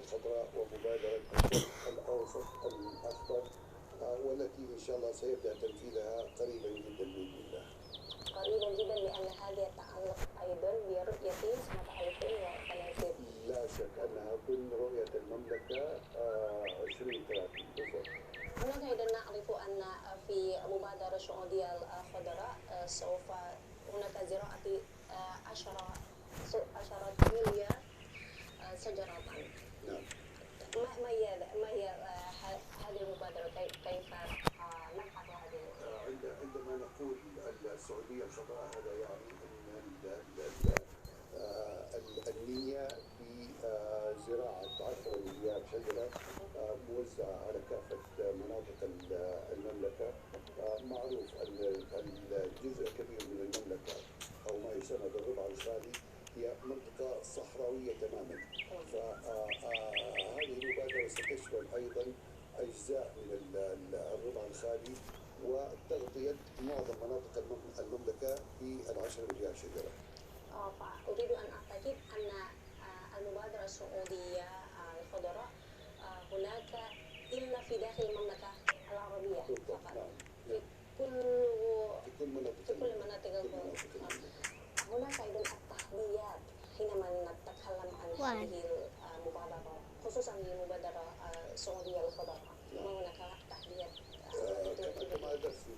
الخضراء ومبادرة الشرق الأوسط الأخضر، والتي إن شاء الله سيبدأ تنفيذها قريبا جدا بإذن الله. قريبا جدا لأن هذا يتعلق أيضا برؤية سنة 2030. لا شك أنها ضمن رؤية المملكة 2030 بالضبط. هناك أيضا نعرف أن في مبادرة سعودية الخضراء سوف هناك زراعة 10 مليار شجرة. نعم. ما هي هذه المبادرة؟ كيف نفعل هذه؟ عندما نقول السعودية الخضراء هذا يعني أن النية بزراعة 10 مليار شجرة موزعة على كافة مناطق المملكة. معروف أن الجزء كبير من المملكة أو ما يسمى بالربع الخالي هي منطقة صحراوية تماما، فهذه المبادرة ستشمل أيضا أجزاء من الربع الخالي وتغطية معظم مناطق المملكة ب10 مليار شجرة. فأريد أن أؤكد أن المبادرة السعودية الخضراء هناك إلا في داخل المملكة العربية فقط. نعم. في كل مناطق المملكة. هناك أيضا التحديات حينما نتكلم عن هذه المبادرة، خصوصا المبادرة السعودية الخضراء. ما هناك تحديات؟ كما ذكرت في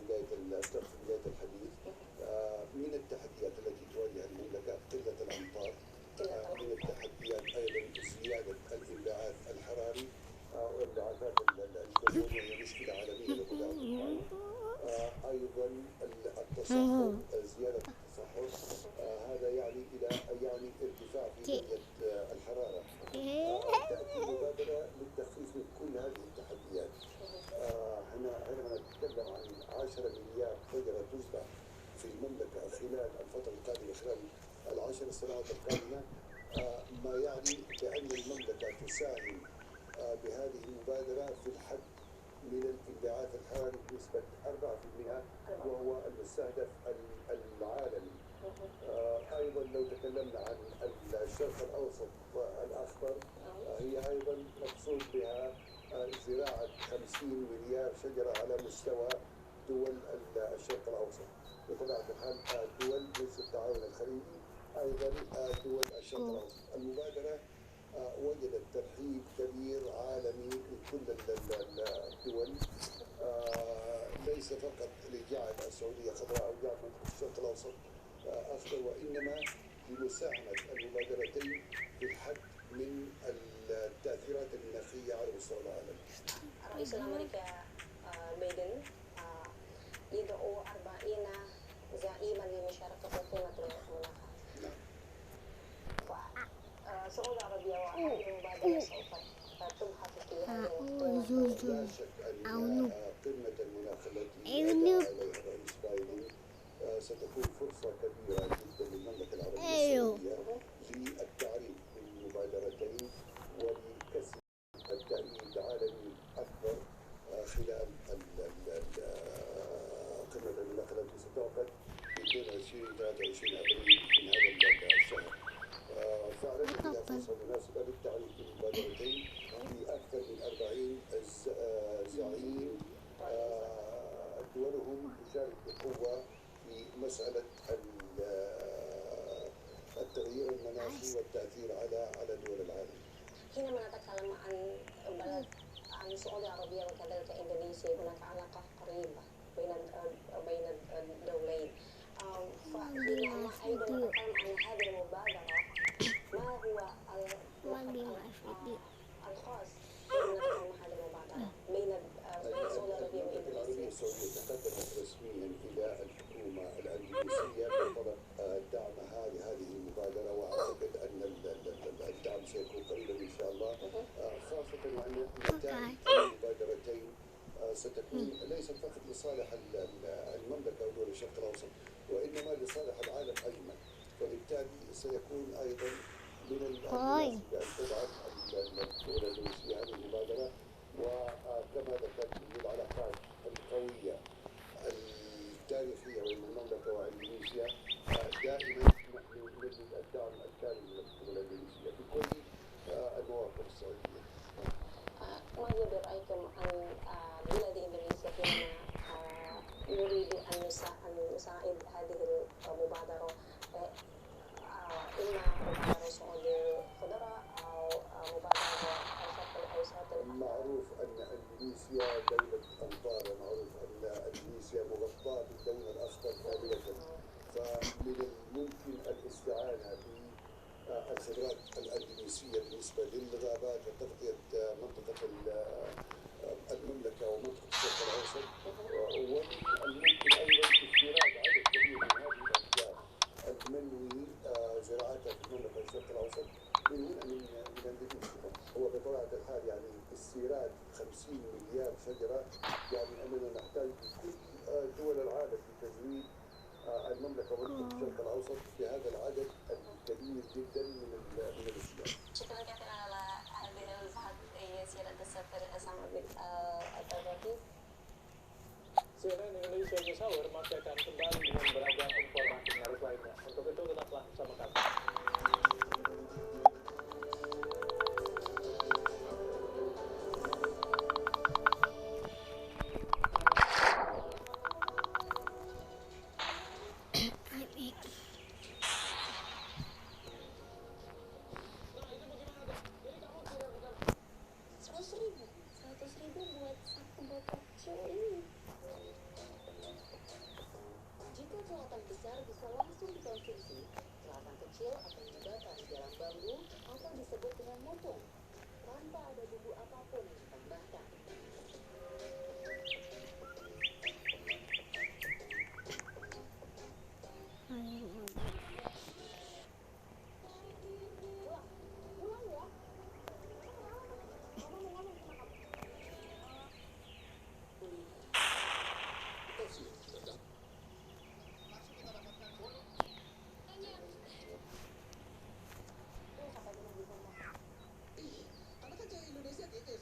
بداية الحديث، من التحديات التي تواجه المملكة قلة الأمطار. من التحديات أيضا زيادة الانبعاث الحراري وانبعاثات الكربون، وهي مشكلة عالمية للغلاف الجوي. أيضا التصحر، زيادة التصحر، هذا يعني ارتفاع في درجة الحرارة. تأتي مبادرة للتخفيف من كل هذه التحديات. حينما نتكلم عن 10 مليار شجرة تزرع في المملكة خلال الفترة القادمة، خلال ال10 سنوات القادمة، ما يعني بأن المملكة تساهم بهذه المبادرة في الحد من الانبعاث الحراري بنسبة 4%، وهو المستهدف العالمي. أيضا لو تكلمنا عن الشرق الأوسط الأخضر، هي أيضا مقصود بها زراعة 50 مليار شجرة على مستوى دول الشرق الأوسط. بطبيعة الحال دول مجلس التعاون الخليجي، أيضا دول الشرق الأوسط. المبادرة وجدت ترحيب كبير عالمي من كل الدول، ليس فقط لجعل السعودية خضراء أو جعل منطقة الشرق الأوسط أخضر، وإنما لمساهمة المبادرتين في الحد من التأثيرات المناخية على مستوى العالم. رئيس الأمريكا بايدن يدعو 40 زعيما للمشاركة في قمة المناخ. السعودية العربية وهذه المبادرة سوف تبحث في هذه القمة. لا شك أن قمة المناخ التي دعا عليها الرئيس بايدن ستكون فرصة كبيرة جدا للمملكة العربية السعودية للتعريف بالمبادرتين ولكسب التأييد عالمي أكبر خلال قمة المناخ التي ستعقد 22-23 أبريل من هذا الشهر. فأعلنت هي فرصة مناسبة للتعريف بالمبادرتين بأكثر من 40 زعيم دولهم تشارك بقوة في مسألة التغيير المناخي والتأثير على دول العالم. حينما نتكلم عن بلد عن السعودية العربية وكذلك إندونيسيا، هناك علاقة قريبة بين الدولين. فحينما أيضا نتكلم عن هذه المبادرة، ما هو الخاص حينما نتكلم عن هذه المبادرة بين السعودية العربية وإندونيسيا؟ السعودية تقدمت رسميا إلى الحكومة الأندونيسية بطلب دعم هذه المبادرة، وأعتقد أن الدعم سيكون قريبا إن شاء الله، خاصة وأن نتائج المبادرتين ستكون ليست فقط لصالح المملكة ودول الشرق الأوسط، وإنما لصالح العالم أجمع. فبالتالي سيكون أيضا من المناسب أن تدعم الدول الأندونيسية هذه المبادرة. وكما ذكرت من العلاقات القوية التاريخية بين المملكة وإندونيسيا، دائما نحن نجد الدعم الكامل من الحكومة الإندونيسية في كل المواقف السعودية. نريد أن نساعد هذه المبادرة، إما مبادرة سعودية خضراء أو مبادرة الشرق الأوسط. معروف أن إندونيسيا دولة أمطار، معروف أن إندونيسيا مغطاة باللون الأخضر كاملة، فمن الممكن الاستعانة بالخبرات الإندونيسية بالنسبة للغابات وتغطية منطقة المملكة ومنطقة الشرق الأوسط، ومن الممكن أيضا استيراد عدد كبير من هذه الأشجار المنوي زراعتها في المملكة والشرق الأوسط من هنا من إندونيسيا. هو بطبيعة الحال يعني استيراد 50 مليار شجرة، يعني أننا نحتاج كل دول العالم لتزويد المملكة ومنطقة الشرق الأوسط بهذا العدد الكبير جدا من الأشجار. شكرا كثيرا على هذه البحث سيادة السفير Samad Al-Tabraki. CNN Indonesia News Hour masih akan kembali dengan beragam informasi menarik lainnya. Untuk itu tetaplah bersama kami. Rp100.000 buat satu botol kecil ini. Jika celatan besar bisa langsung dikonsumsi, celatan kecil akan dibakar dalam bambu atau disebut dengan motong, tanpa ada bumbu apapun yang ditambahkan. Pulang ya. Mama mau ngomong sama kamu. Anak kecil Indonesia kayak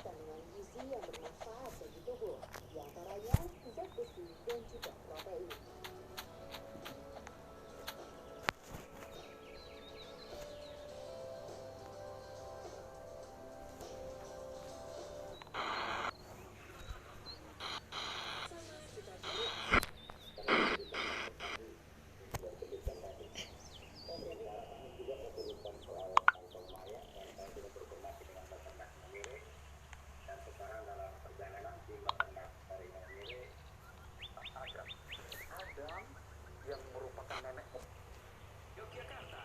kandungan gizi yang bermanfaat bagi tubuh, di antaranya zat besi dan juga protein. Yang merupakan nenek Yogyakarta.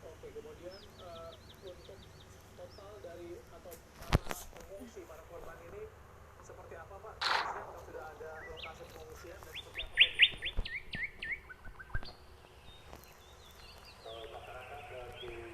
Oke, kemudian untuk total dari atau para pengungsi, para korban ini seperti apa Pak? Apakah sudah ada lokasi pengungsian dan seperti apa kondisinya? Masyarakat di